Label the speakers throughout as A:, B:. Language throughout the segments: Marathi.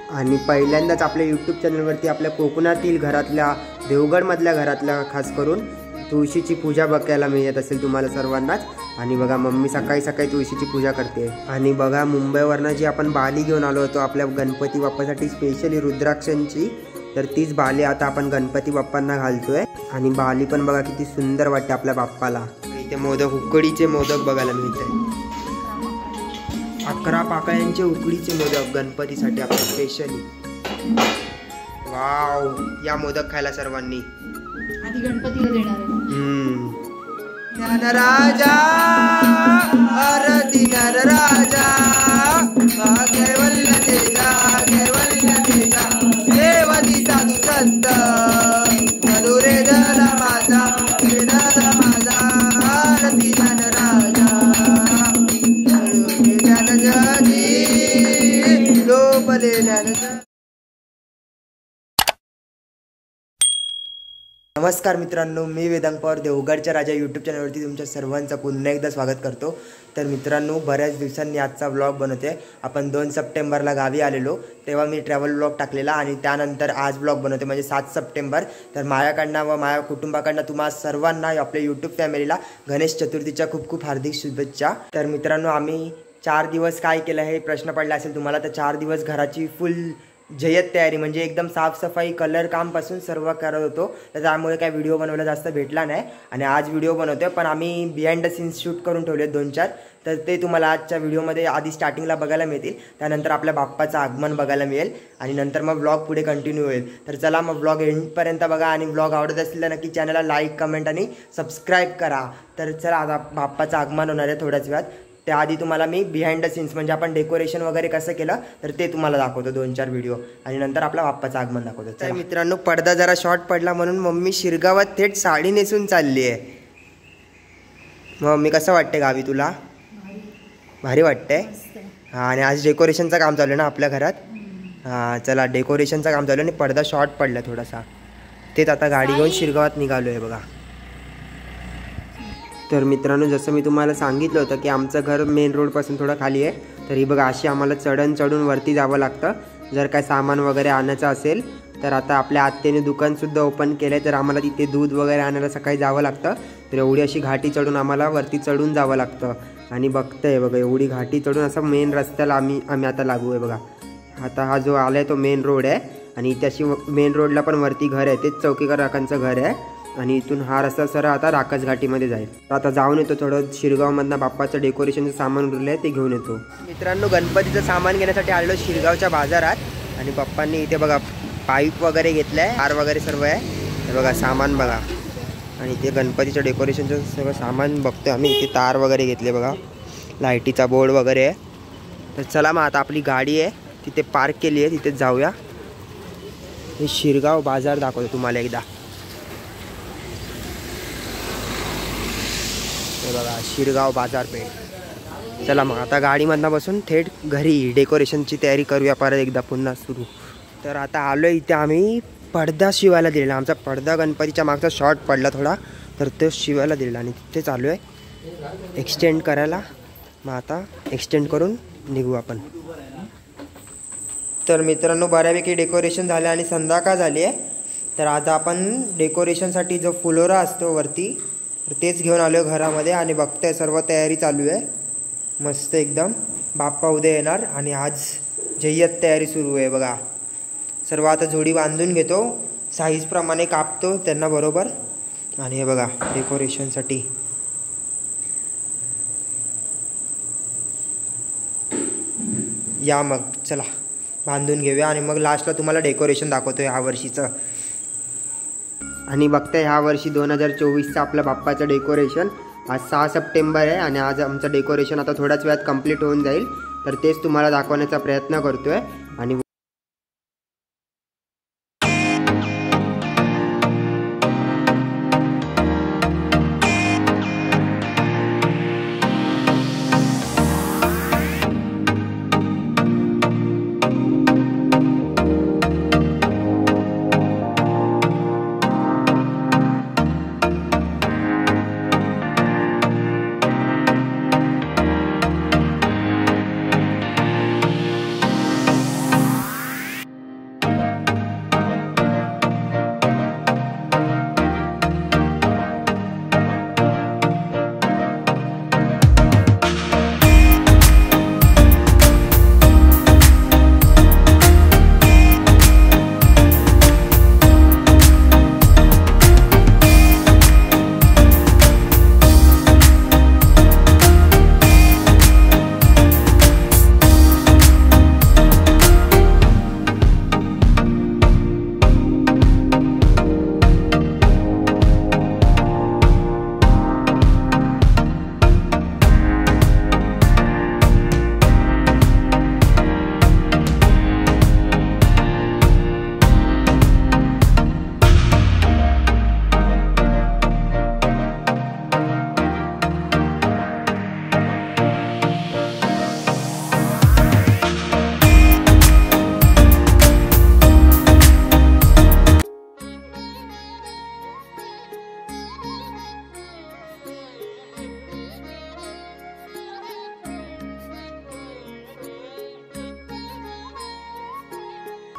A: आणि पहिल्यांदाच आपल्या यूट्यूब चॅनलवरती आपल्या कोकणातील घरातल्या देवगडमधल्या घरातल्या खास करून तुळशीची पूजा बघायला मिळत असेल तुम्हाला सर्वांनाच। आणि बघा मम्मी सकाळी सकाळी तुळशीची पूजा करते। आणि बघा मुंबईवरनं जी आपण बाली घेऊन आलो होतो आपल्या गणपती बाप्पासाठी स्पेशली रुद्राक्षांची, तर तीच बाली आता आपण गणपती बाप्पांना घालतोय। आणि बाली पण बघा किती सुंदर वाटते आपल्या बाप्पाला। इथे मोदक उकडीचे मोदक बघायला मिळते, 11 पाकळ्यांचे उकडीचे मोदक गणपतीसाठी आपण स्पेशली। वाव, या मोदक खायला सर्वांनी
B: आधी गणपतीला देणार आहे।
A: राजा आरती राजा कैवल्य देजा देवती साधू संत मधुरे दला माझा आरती राजा लोपले नमस्कार मित्रांनो, मी वेदांग पवार देवगडच्या राजा यूट्यूब चॅनलवरती तुमच्या सर्वांचं पुन्हा एकदा स्वागत करतो। तर मित्रांनो, बऱ्याच दिवसांनी आजचा व्लॉग बनवते। आपण 2 सप्टेंबरला गावी आलेलो तेव्हा मी ट्रॅव्हल व्लॉग टाकलेला आणि त्यानंतर आज व्लॉग बनवते म्हणजे 7 सप्टेंबर। तर माझ्याकडनं व माझ्या कुटुंबाकडनं तुम्हा सर्वांना आपल्या यूट्यूब फॅमिलीला गणेश चतुर्थीच्या खूप खूप हार्दिक शुभेच्छा। तर मित्रांनो, आम्ही 4 दिवस काय केलं हे प्रश्न पडला असेल तुम्हाला, तर 4 दिवस घराची फुल जय्यत तयारी म्हणजे एकदम साफसफाई कलर कामपासून सर्व करत होतो। तर त्यामुळे काय व्हिडिओ बनवायला जास्त भेटला नाही आणि आज व्हिडिओ बनवतोय, पण आम्ही बिहाइंड द सीन्स शूट करून ठेवले 2-4, तर ते तुम्हाला आजच्या व्हिडिओमध्ये आधी स्टार्टिंगला बघायला मिळतील। त्यानंतर आपल्या बाप्पाचं आगमन बघायला मिळेल आणि नंतर मग व्लॉग पुढे कंटिन्यू होईल। तर चला मग व्लॉग एंडपर्यंत बघा आणि व्लॉग आवडत असेल तर नक्की चॅनलला लाईक कमेंट आणि सबस्क्राईब करा। तर चला, आता बाप्पाचं आगमन होणार आहे थोड्याच वेळात, त्याआधी तुम्हाला मी बिहाइंड द सीन्स म्हणजे आपण डेकोरेशन वगैरे कसं केलं तर ते तुम्हाला दाखवतो 2-4 व्हिडिओ आणि नंतर आपला बाप्पाचं आगमन दाखवतो। तर मित्रांनो, पडदा जरा शॉर्ट पडला म्हणून मम्मी शिरगावात थेट साडी नेसून चालली आहे। मम्मी कसं वाटते गावी तुला? भारी वाटतंय? हां, आणि आज डेकोरेशनचं काम चालू आहे ना आपल्या घरात। हां, चला डेकोरेशनचं काम चालू आहे आणि पडदा शॉर्ट पडला थोडासा, तेच आता गाडी घेऊन शिरगावात निघालो आहे बघा। तर मित्रांनो, जसं मी तुम्हाला सांगितलं होतं की आमचं घर मेन रोडपासून थोडं खाली आहे, तर ही बघा अशी आम्हाला चढून वरती जावं लागतं जर काय सामान वगैरे आणायचं असेल तर। आता आपल्या आत्याने दुकानसुद्धा ओपन केलं आहे, तर आम्हाला तिथे दूध वगैरे आणायला सकाळी जावं लागतं। तर एवढी अशी घाटी चढून आम्हाला वरती चढून जावं लागतं आणि बघतंय बघा एवढी घाटी चढून असं मेन रस्त्याला आम्ही आता लागू आहे बघा। आता हा जो आला आहे तो मेन रोड आहे आणि इथे अशी मेन रोडला पण वरती घर आहे, तेच चौकीकर काकांचं घर आहे आणि इथून हा रस्ता सरळ आता राकस घाटीमध्ये जाईल। आता जाऊन येतो थोडं शिरगावमधनं बाप्पाचं डेकोरेशनचं सामान उरलं आहे ते घेऊन येतो। मित्रांनो, गणपतीचं सामान घेण्यासाठी आलेलो शिरगावच्या बाजारात आणि पप्पांनी इथे बघा पाईप वगैरे घेतलं आहे, हार वगैरे सर्व आहे, हे बघा सामान बघा। आणि इथे गणपतीचं डेकोरेशनचं सगळं सामान बघतोय आम्ही, इथे तार वगैरे घेतले बघा, लाईटीचा बोर्ड वगैरे आहे। तर चला मग आता आपली गाडी आहे तिथे पार्क केली आहे, तिथेच जाऊया। हे शिरगाव बाजार दाखवतो तुम्हाला एकदा, हे बघा शिरगाव बाजारपेठ। चला मग आता गाडीमधनं बसून थेट घरी डेकोरेशनची तयारी करूया परत एकदा पुन्हा सुरू। तर आता आलो इथे आम्ही पडदा शिवायला दिलेला, आमचा पडदा गणपतीच्या मागचा शॉर्ट पडला थोडा, तर तो शिवायला दिलेला आणि तिथे चालू आहे एक्सटेंड करायला। मग आता एक्सटेंड करून निघू आपण। तर मित्रांनो, बऱ्यापैकी डेकोरेशन झालं आणि संध्याकाळ झाली आहे, तर आता आपण डेकोरेशनसाठी जो फुलोरा असतो वरती तर तेच घेऊन आलो आहे घरामध्ये आणि बघताय सर्व तयारी चालू आहे मस्त एकदम। बाप्पा उद्या येणार आणि आज जय्यत तयारी सुरू आहे बघा। सर्व आता जोडी बांधून घेतो, साईजप्रमाणे कापतो त्यांना बरोबर। आणि हे बघा डेकोरेशनसाठी या, मग चला बांधून घेऊया आणि मग लास्टला तुम्हाला डेकोरेशन दाखवतो ह्या वर्षीचं। आणि बघताय ह्या वर्षी 2024चं आपलं बाप्पाचं डेकोरेशन। आज 6 सप्टेंबर आहे आणि आज आमचं डेकोरेशन आता थोड्याच वेळात कंप्लीट होऊन जाईल, तर तेच तुम्हाला दाखवण्याचा प्रयत्न करतोय। आणि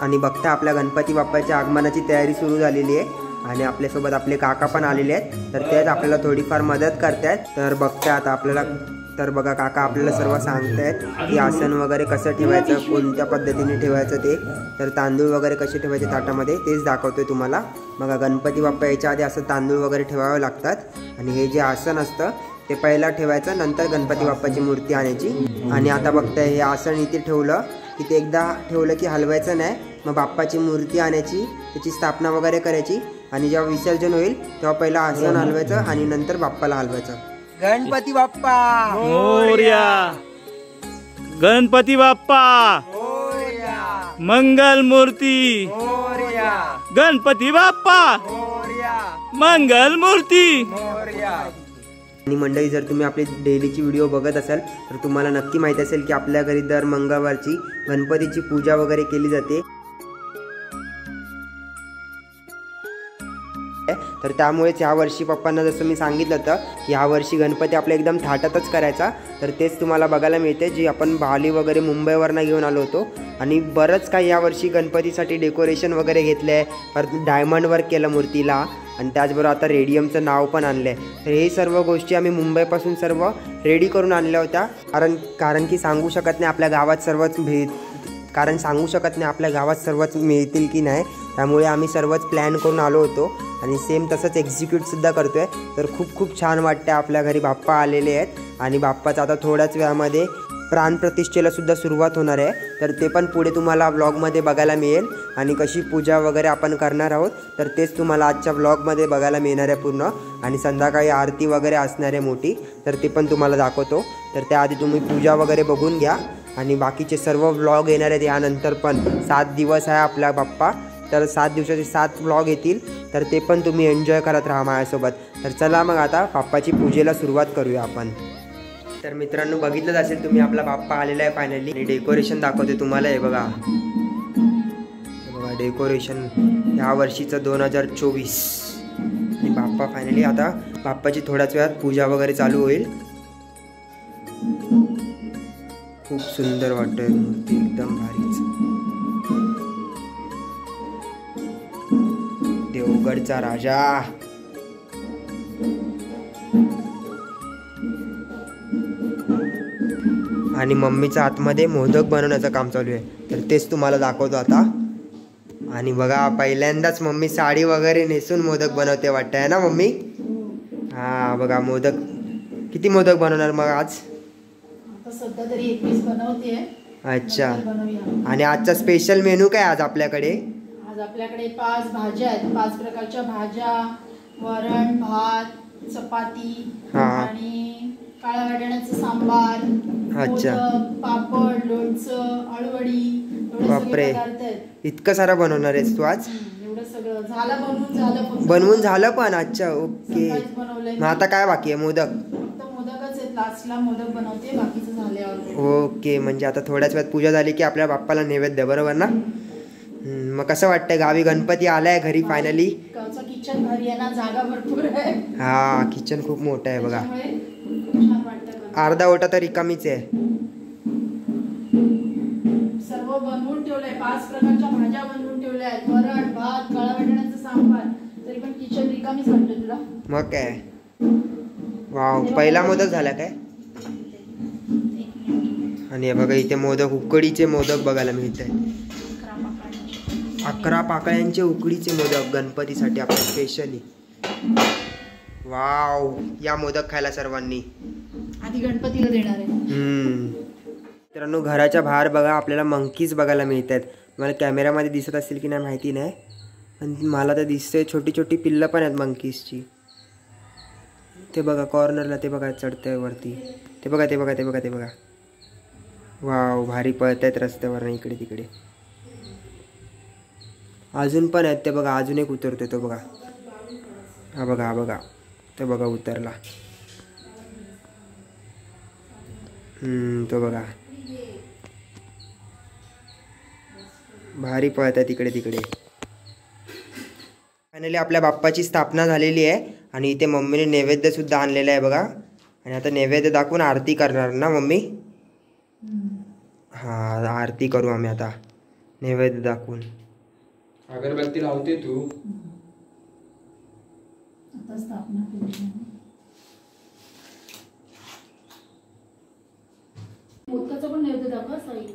A: आणि बघता आपल्या गणपती बाप्पाच्या आगमनाची तयारी सुरू झालेली आहे आणि आपल्यासोबत आपले काका पण आलेले आहेत, तर तेच आपल्याला थोडीफार मदत करतायत. तर बघता आता आपल्याला, तर बघा काका आपल्याला सर्व सांगतायत की आसन वगैरे कसं ठेवायचं, कोणत्या पद्धतीने ठेवायचं ते, तर तांदूळ वगैरे कसे ठेवायचे ताटामध्ये तेच दाखवतोय तुम्हाला. बघा गणपती बाप्पा याच्या आधी असं तांदूळ वगैरे ठेवावे लागतात आणि हे जे आसन असतं ते पहिला ठेवायचं, नंतर गणपती बाप्पाची मूर्ती आणायची. आणि आता बघताय हे आसन इथे ठेवलं की ते एकदा ठेवलं की हलवायचं नाही, मग बाप्पाची मूर्ती आणायची, त्याची स्थापना वगैरे करायची आणि जेव्हा विसर्जन होईल तेव्हा पहिला आसन हलवायचं आणि नंतर बाप्पाला हलवायचं. गणपती बाप्पा
C: मोरया, गणपती बाप्पा
A: मोरया,
C: मंगल मूर्ती,
A: मोरया,
C: गणपती बाप्पा
A: मोरया,
C: मंगल मूर्ती.
A: मोरया. आणि मंडळी, जर तुम्ही आपली डेलीची व्हिडिओ बघत असाल तर तुम्हाला नक्की माहिती असेल की आपल्या घरी दर मंगळवारची गणपतीची पूजा वगैरे केली जाते. तर त्यामुळेच यावर्षी पप्पांना जसं मी सांगितलं होतं की यावर्षी गणपती आपल्या एकदम थाटातच करायचा, तर तेच तुम्हाला बघायला मिळते, जी आपण भाली वगैरे मुंबईवरनं घेऊन आलो होतो. आणि बरंच काही यावर्षी गणपतीसाठी डेकोरेशन वगैरे घेतलं आहे, परत डायमंड वर्क केलं मूर्तीला आणि त्याचबरोबर आता रेडियमचं नाव पण आणलं आहे. तर हे सर्व गोष्टी आम्ही मुंबईपासून सर्व रेडी करून आणल्या होत्या, कारण की सांगू शकत नाही आपल्या गावात सर्वच मिळतील की नाही, त्यामुळे आम्ही सर्वच प्लॅन करून आलो होतो आणि सेम तसंच एक्झिक्यूटसुद्धा करतो आहे. तर खूप छान वाटतं, आपल्या घरी बाप्पा आलेले आहेत आणि बाप्पाचं आता थोड्याच वेळामध्ये प्राणप्रतिष्ठेला सुद्धा सुरुवात होणार आहे, तर ते पण पुढे तुम्हाला व्लॉगमध्ये बघायला मिळेल. आणि कशी पूजा वगैरे आपण करणार आहोत तर तेच तुम्हाला आजच्या व्लॉगमध्ये बघायला मिळणार आहे पूर्ण. आणि संध्याकाळी आरती वगैरे असणार आहे मोठी, तर ते पण तुम्हाला दाखवतो. तर त्याआधी तुम्ही पूजा वगैरे बघून घ्या आणि बाकीचे सर्व व्लॉग येणार आहेत यानंतर पण. 7 दिवस आहे आपला बाप्पा, तर 7 दिवसाचे 7 व्लॉग येतील, तर ते पण तुम्ही एन्जॉय करत राहा माझ्यासोबत. तर चला मग आता बाप्पाची पूजेला सुरुवात करूया आपण. तर मित्रांनो, बघितलंच असेल तुम्ही आपला बाप्पा आलेला आहे फायनली. आणि डेकोरेशन दाखवते तुम्हाला. हे बघा डेकोरेशन या वर्षीचं 2024. आणि बाप्पा फायनली, आता बाप्पाची थोड्याच वेळात पूजा वगैरे चालू होईल. खूप सुंदर वाटतंय मूर्ती, एकदम भारीच. देवगडचा राजा. आणि मम्मीच्या आतमध्ये मोदक बनवण्याचं काम चालू आहे, तर तेच तुम्हाला दाखवतो आता. आणि बघा पहिल्यांदाच मम्मी साडी वगैरे नेसून मोदक बनवते वाटतं, आहे ना मम्मी? हा बघा मोदक. किती मोदक बनवणार मग आज?
B: आता सध्या तरी 21 बनवते.
A: अच्छा. आणि आजचा स्पेशल मेनू काय आज आपल्याकडे?
B: आज आपल्याकडे 5 भाज्या आहेत, 5 प्रकारच्या भाज्या, वरण, भात, चपाती आणि काळ्या वाटाण्याचं सांबार,
A: अच्छा,
B: मोदक, पापड, लोणचं, आळूवडी.
A: बापरे, इतकं सारं बनवणार आहेस तू आज?
B: एवढं सगळं झालं,
A: बनवून झालं पण. अच्छा, ओके.
B: बनवलंय.
A: मग आता काय बाकी आहे? मोदक?
B: फक्त मोदकच आहेत, लास्टला मोदक बनवते, बाकीचं झाल्यावर.
A: ओके, म्हणजे आता थोड्याच वेळात पूजा झाली की आपल्या बाप्पाला नैवेद्य, बरोबर ना? मग कसं वाटतंय? गावी गणपती आलाय घरी फायनली.
B: किचन भारी आहे ना, जागा भरपूर आहे.
A: हा, किचन खूप मोठं आहे बघा.
B: छान वाटतं.
A: अर्धा ओटा तर रिकामीच आहे.
B: सर्व बनवून ठेवलंय, 5 प्रकारच्या भाज्या बनवून ठेवल्या आहेत, वरण, भात, काळा वाटाण्याचं सांबार. तरी पण किचन रिकामीच वाटतं तुला?
A: मग काय, वाव. पहिला मोदक झाला काय? आणि हे बघा इथे मोदक, उकडीचे मोदक बघायला मिळत आहे. 11 पाकळ्यांचे उकडीचे मोदक गणपतीसाठी आपण स्पेशली. वाव, या मोदक खायला सर्वांनी.
B: आधी गणपतीला देणार आहे.
A: मित्रांनो, घराच्या बाहेर बघा आपल्याला मंकीज बघायला मिळत आहेत. मला कॅमेरामध्ये दिसत असेल की नाही माहिती नाही, पण मला तर दिसतंय छोटी छोटी पिल्लं पण आहेत मंकीजची. ते बघा कॉर्नरला, ते बघा चढतंय वरती. ते बघा, ते बघा, ते बघा, ते बघा. वाव, भारी पळत आहेत रस्त्यावर इकडे तिकडे. अजून पण आहेत ते बघा, अजून एक उतरतोय तो बघा. हा बघा, हा बघा, तो बघा उतरला. तो बघा भारी पळत आहे तिकडे तिकडे. फायनली आपल्या बाप्पाची स्थापना झालेली आहे आणि इथे मम्मीने नैवेद्य सुद्धा आणलेला आहे बघा. आणि आता नैवेद्य दाखवून आरती करणार ना मम्मी? हां, आरती करू आम्ही आता. नैवेद्य दाखवून.
D: अगरबत्ती लावते तू.
B: आता स्थापना केली. मोदकाचा पण नैवेद्य दाखवा साई.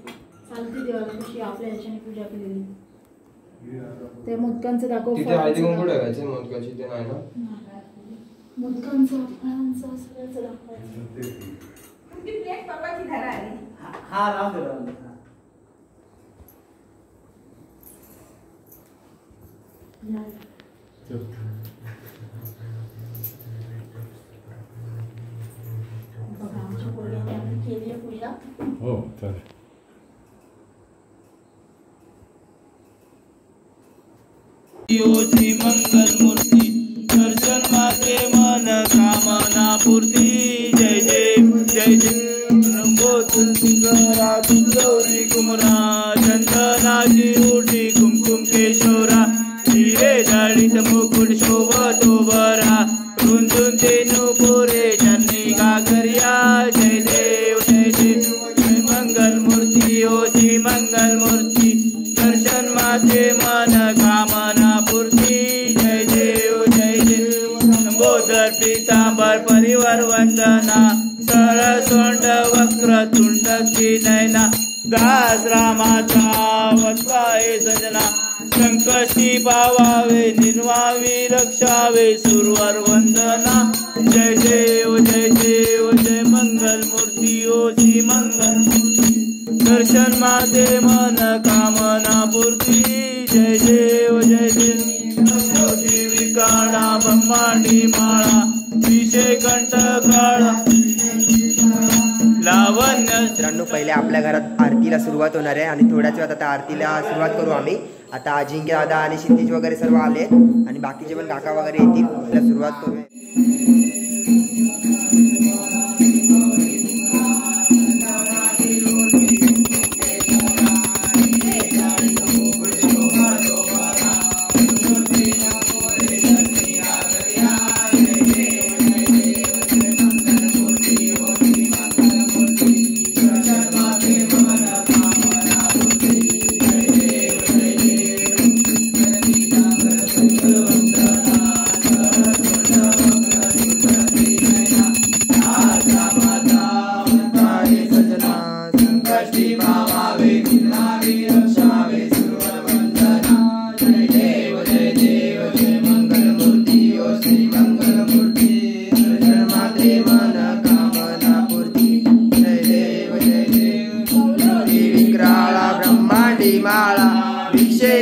B: चालते देवाला कशी आपल्या ह्याच्याने पूजा केलेली. ते मोदकांचं दाखव.
D: तिथे हळदी कुंकू टाकायचं मोदकाची ते नाही ना.
B: मोदकांचं फळांचं सगळ्याचं दाखवायचं. बघा आमच्या पोरीने आम्ही केली आहे पूजा.
E: हो चालेल.
C: श्री मंगल मूर्ती दर्शन माते मन कामना पूर्ती. जय जय जय जय रंगो तुलसी गौरा गौरी कुमरा चंदनाची उठी कुमकुम केशोरा हिरे जाळीत मुकुट शोभतो बरा रुंदून तेनु पुरे चन्नी गागरिया. जय देव जय देव जय मंगल मूर्ती ओ श्री मंगल मूर्ती दर्शन माते मन कामना पूर्ती. जय देव जय देव लंबोदर पीतांबर परिवार वंदना सरसोंड वक्र तुंड की नयना दास रामाचा वत्साय सजना संकटी पावावे निन्वावी रक्षावे सुरवर वंदना. जय देव जय देव जय मंगल मूर्ती ओ श्री मंगल दर्शन माते मन कामना पूर्ती. जय देव जय देव देवी काळा ब्रह्मांडी माळा विषय कंठ काळा लावण्य.
A: मित्रांनो पहिले आपल्या घरात आरतीला सुरुवात होणार आहे आणि थोड्याच वेळात आता आरतीला सुरुवात करू आम्ही. आता अजिंक्य दादा आणि क्षितिज वगैरे सर्व आले आणि बाकीचे पण काका वगैरे येतील. त्याला सुरुवात करूया.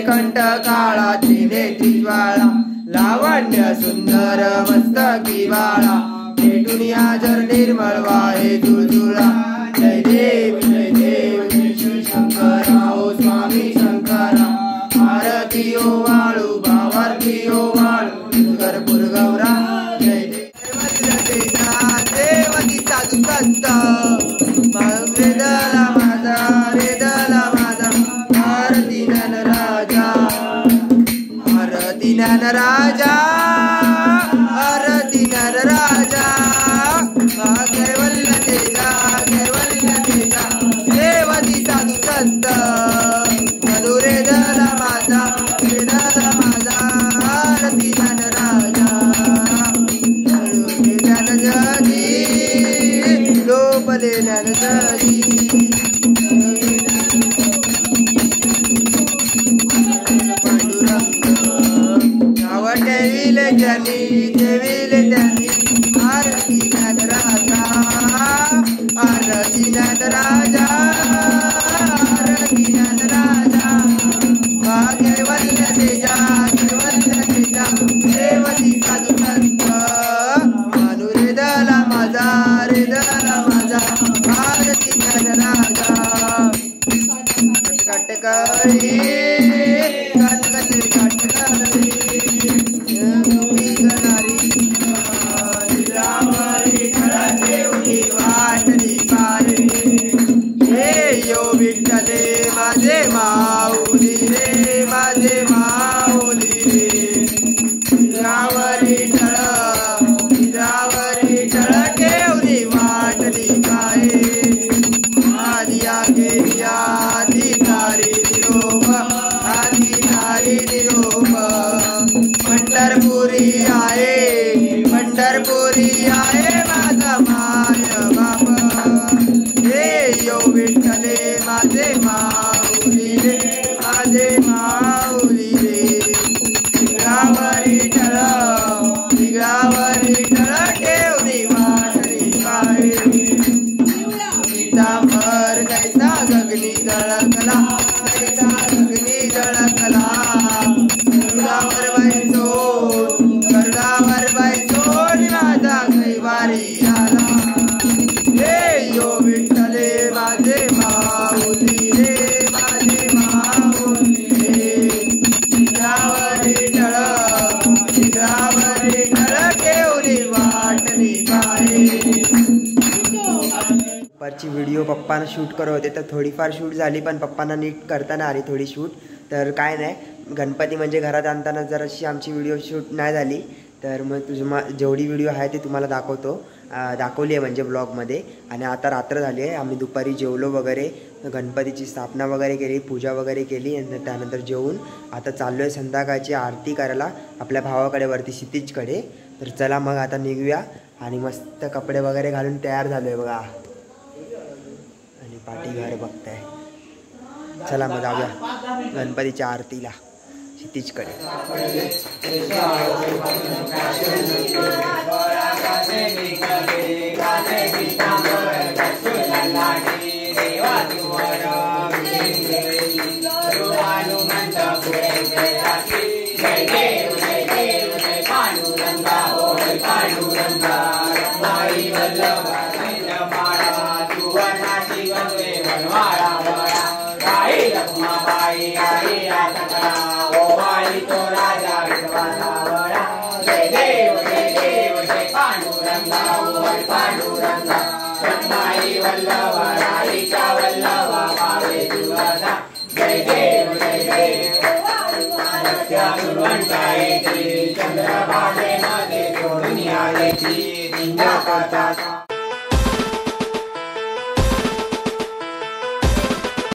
A: कंठ काळा त्रिनेत्री ज्वाळा लावण्य सुंदर मस्तकी बाळा भेटून जर निर्मळ वाहे जुळजुळा. जय देव जय शिव शंकरा ओ स्वामी शंकरा आरती ओ वाळू भावार्थी ओ वाळू गरपूर गौरा. जय देवती साधू संत वेदला माझा वेदला माझा आरती नन राजा आरती नन राजा आरती नन राजा कैवल्य तेजा देवती साधू संत मधुरेदला माझा वेदला माझा आरती नन राजा नन जगी लोपले नन जगी देविले त्यांनी आरती नंद राजा आरती नंद राजा आरती नंद राजा कैवल्य तेजा देवती साधू संत अनुरेदला माझा रेदला माझा आरती नंद राजा कटकरी कटकरी कटकरी माझे माऊली रे माझे माऊली रे रावरी टळ ठेवली वाटली काय आदिया गेली आधी तारी रोग आहे माझा माय बाप हे यो विठ्ठले माझे माऊली रे माझे माऊली रे दिगळावरी ठळ ठेवली वाटली पाय पितांबर कैसा गगनी जळकला कैसा गगनी जळकला गरुडावर बैसोड माझा कैवारी आला हे यो विठ्ठले माझे माऊली रे माझे माऊली रे दिगळावरी ठळ ठेवली वाटली पाय पप्पाची व्हिडिओ पप्पानं शूट करत होते तर थोडीफार शूट झाली पण पप्पांना नीट करताना आली थोडी शूट तर काय नाही गणपती म्हणजे घरात आणताना जराशी आमची व्हिडिओ शूट नाही झाली तर मग जेवढी व्हिडिओ आहे ते तुम्हाला दाखवली आहे म्हणजे ब्लॉगमध्ये आणि आता रात्र झाली आहे आम्ही दुपारी जेवलो वगैरे गणपतीची स्थापना वगैरे केली पूजा वगैरे केली आणि त्यानंतर जेवून आता चाललो आहे संध्याकाळची आरती करायला आपल्या भावाकडे वरती क्षितिजकडे तर चला मग आता निघूया आणि मस्त कपडे वगैरे घालून तयार झालो आहे बघा आणि पाठी घर बघताय चला मग जाऊया गणपतीच्या आरतीला क्षितिजकडे चंद्रभागेमध्ये सोडून आले